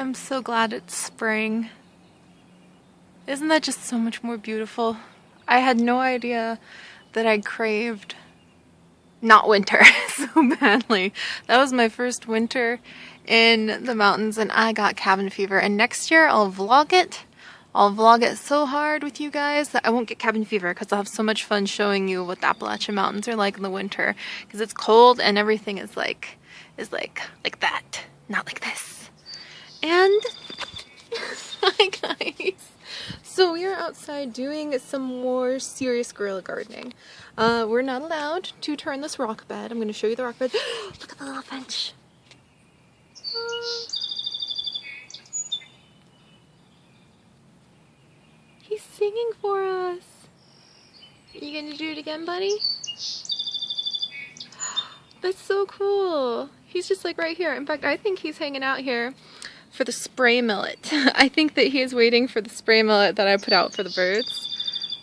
am so glad it's spring. Isn't that just so much more beautiful? I had no idea that I craved not winter so badly. That was my first winter in the mountains and I got cabin fever. And next year I'll vlog it. I'll vlog it so hard with you guys that I won't get cabin fever because I'll have so much fun showing you what the Appalachian Mountains are like in the winter. Because it's cold and everything is like that, not like this. And hi guys. So we are outside doing some more serious guerrilla gardening. We're not allowed to turn this rock bed. I'm going to show you the rock bed. Look at the little finch. He's singing for us. Are you going to do it again, buddy? That's so cool. He's just like right here. In fact, I think he's hanging out here for the spray millet. I think that he is waiting for the spray millet that I put out for the birds.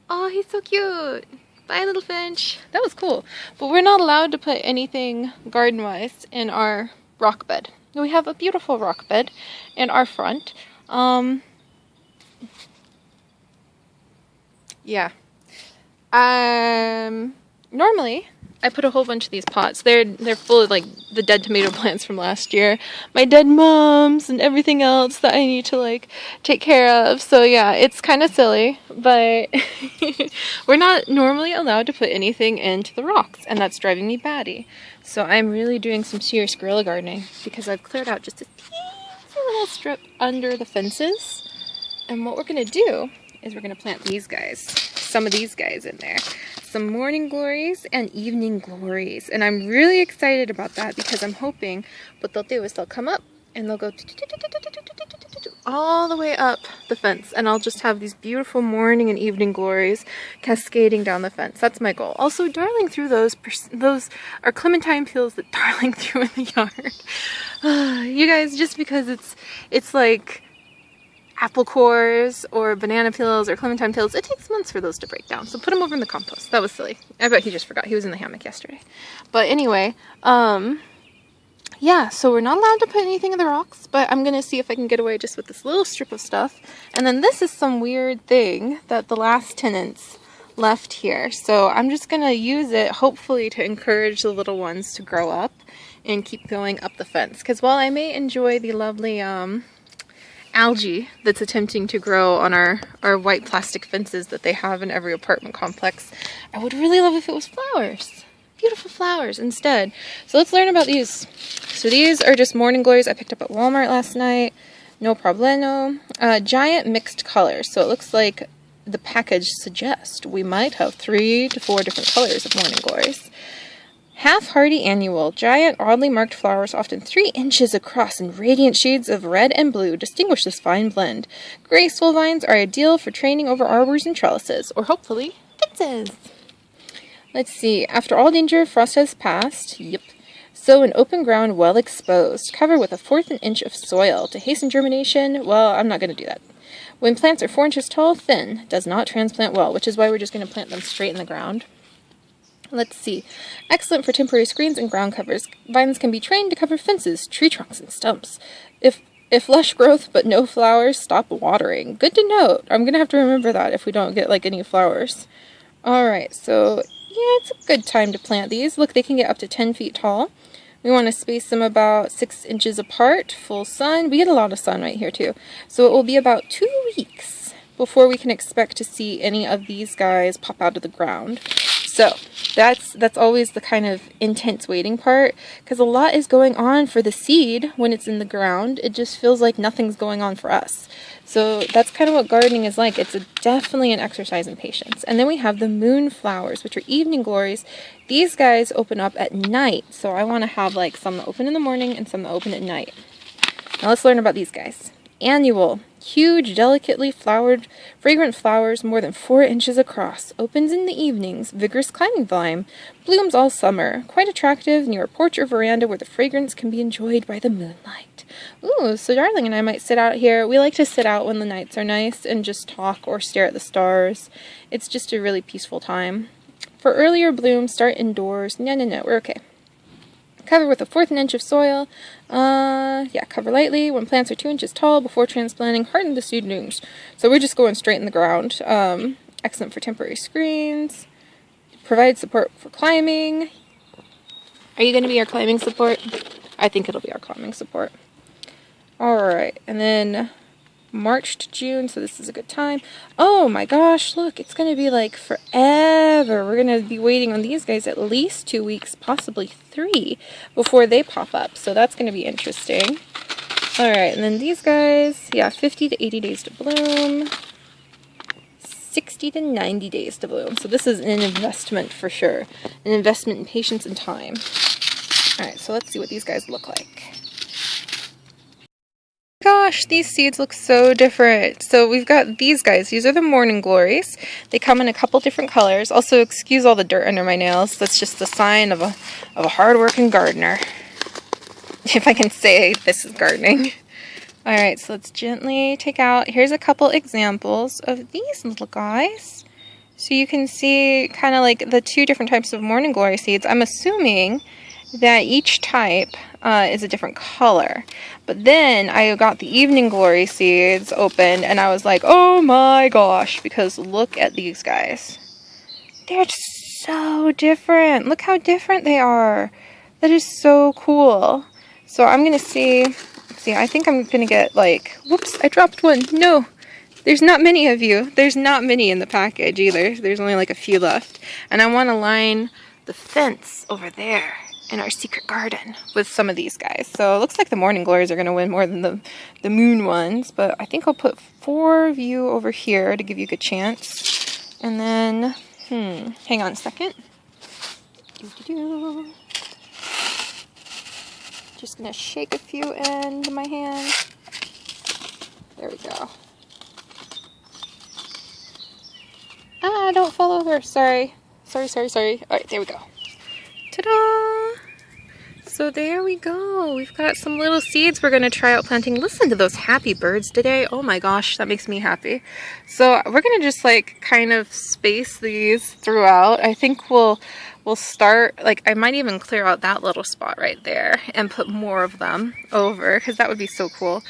Oh, he's so cute. Bye, little finch. That was cool. But we're not allowed to put anything garden-wise in our rock bed. We have a beautiful rock bed in our front. Yeah. Normally I put a whole bunch of these pots. They're full of like the dead tomato plants from last year, my dead mums and everything else that I need to like take care of. So yeah, it's kind of silly, but we're not normally allowed to put anything into the rocks, and that's driving me batty. So I'm really doing some serious guerrilla gardening because I've cleared out just a teensy little strip under the fences. And what we're gonna do is we're gonna plant these guys, some of these guys in there. Some morning glories and evening glories, and I'm really excited about that because I'm hoping what they'll do is they'll come up and they'll go all the way up the fence, and I'll just have these beautiful morning and evening glories cascading down the fence. That's my goal. Also, darling through those are clementine peels that darling threw in the yard. You guys, just because it's like apple cores or banana peels or clementine peels, it takes months for those to break down. So put them over in the compost. That was silly. I bet he just forgot. He was in the hammock yesterday. But anyway, yeah, so we're not allowed to put anything in the rocks, but I'm going to see if I can get away just with this little strip of stuff. And then this is some weird thing that the last tenants left here. So I'm just going to use it, hopefully, to encourage the little ones to grow up and keep going up the fence. Because while I may enjoy the lovely, algae that's attempting to grow on our white plastic fences that they have in every apartment complex, I would really love if it was flowers. Beautiful flowers instead. So let's learn about these. So these are just morning glories I picked up at Walmart last night. No problemo. Giant mixed colors. So it looks like the package suggests we might have 3 to 4 different colors of morning glories. Half-hardy annual, giant, oddly marked flowers often 3 inches across in radiant shades of red and blue distinguish this fine blend. Graceful vines are ideal for training over arbors and trellises, or hopefully, fences. Let's see, after all danger, frost has passed. Yep. Sow in open ground well exposed. Cover with 1/4 inch of soil. To hasten germination, well, I'm not going to do that. When plants are 4 inches tall, thin. Does not transplant well, which is why we're just going to plant them straight in the ground. Let's see. Excellent for temporary screens and ground covers. Vines can be trained to cover fences, tree trunks, and stumps. If lush growth but no flowers, stop watering. Good to note. I'm going to have to remember that if we don't get like any flowers. Alright, so yeah, it's a good time to plant these. Look, they can get up to 10 feet tall. We want to space them about 6 inches apart, full sun. We get a lot of sun right here too. So it will be about 2 weeks before we can expect to see any of these guys pop out of the ground. So that's always the kind of intense waiting part, because a lot is going on for the seed when it's in the ground. It just feels like nothing's going on for us. So that's kind of what gardening is like. It's definitely an exercise in patience. And then we have the moonflowers, which are evening glories. These guys open up at night, so I want to have like some that open in the morning and some that open at night. Now let's learn about these guys. Annual. Huge, delicately flowered, fragrant flowers more than 4 inches across. Opens in the evenings. Vigorous climbing vine. Blooms all summer. Quite attractive near a porch or veranda where the fragrance can be enjoyed by the moonlight. Ooh, so darling and I might sit out here. We like to sit out when the nights are nice and just talk or stare at the stars. It's just a really peaceful time. For earlier bloom, start indoors. No, we're okay. Cover with 1/4 inch of soil. Yeah, cover lightly when plants are 2 inches tall before transplanting. Harden the seedlings. So we're just going straight in the ground. Excellent for temporary screens. Provide support for climbing. Are you going to be our climbing support? I think it'll be our climbing support. Alright, and then March to June, so this is a good time. Oh my gosh, look, it's going to be like forever. We're going to be waiting on these guys at least 2 weeks, possibly 3, before they pop up. So that's going to be interesting. Alright, and then these guys, yeah, 50 to 80 days to bloom. 60 to 90 days to bloom. So this is an investment for sure. An investment in patience and time. Alright, so let's see what these guys look like. Gosh, these seeds look so different. So we've got these guys. These are the morning glories. They come in a couple different colors. Also, excuse all the dirt under my nails. That's just the sign of a hard-working gardener. If I can say this is gardening. Alright, so let's gently take out. Here's a couple examples of these little guys. So you can see kind of like the 2 different types of morning glory seeds. I'm assuming that each type is a different color. But then I got the evening glory seeds open and I was like, oh my gosh, because look at these guys. They're so different. Look how different they are. That is so cool. So I'm going to see, I think I'm going to get like, whoops, I dropped one. No, there's not many of you. There's not many in the package either. There's only like a few left. And I want to line the fence over there in our secret garden with some of these guys. So it looks like the morning glories are going to win more than the moon ones, but I think I'll put 4 of you over here to give you a good chance. And then, hang on a second. Just going to shake a few into my hand. There we go. Ah, don't fall over. Sorry. Sorry. Alright, there we go. Ta-da! So there we go. We've got some little seeds we're going to try out planting. Listen to those happy birds today. Oh my gosh, that makes me happy. So we're going to just like kind of space these throughout. I think we'll start, like I might even clear out that little spot right there and put more of them over because that would be so cool.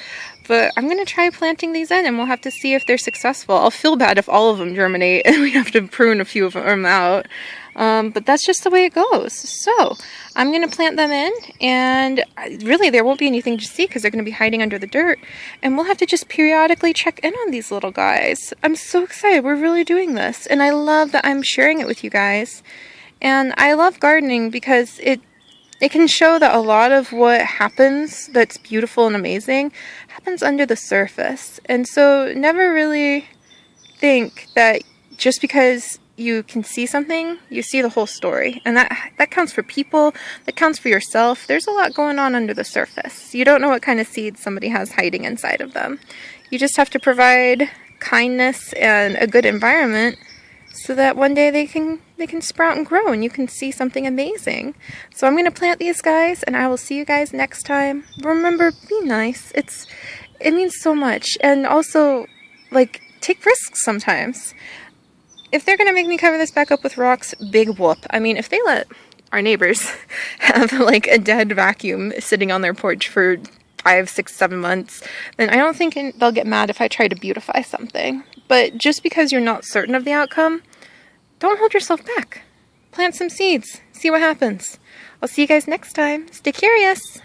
But I'm going to try planting these in and we'll have to see if they're successful. I'll feel bad if all of them germinate and we have to prune a few of them out. But that's just the way it goes. So I'm going to plant them in and really there won't be anything to see because they're going to be hiding under the dirt. And we'll have to just periodically check in on these little guys. I'm so excited. We're really doing this. And I love that I'm sharing it with you guys. And I love gardening because it can show that a lot of what happens that's beautiful and amazing happens under the surface. And so never really think that just because you can see something, you see the whole story. And that counts for people, that counts for yourself. There's a lot going on under the surface. You don't know what kind of seeds somebody has hiding inside of them. You just have to provide kindness and a good environment so that one day they can sprout and grow and you can see something amazing. So I'm going to plant these guys and I will see you guys next time. Remember, be nice. It means so much. And also, like, take risks sometimes. If they're going to make me cover this back up with rocks, big whoop. I mean, if they let our neighbors have like a dead vacuum sitting on their porch for 5, 6, 7 months, then I don't think they'll get mad if I try to beautify something. But just because you're not certain of the outcome, don't hold yourself back. Plant some seeds. See what happens. I'll see you guys next time. Stay curious.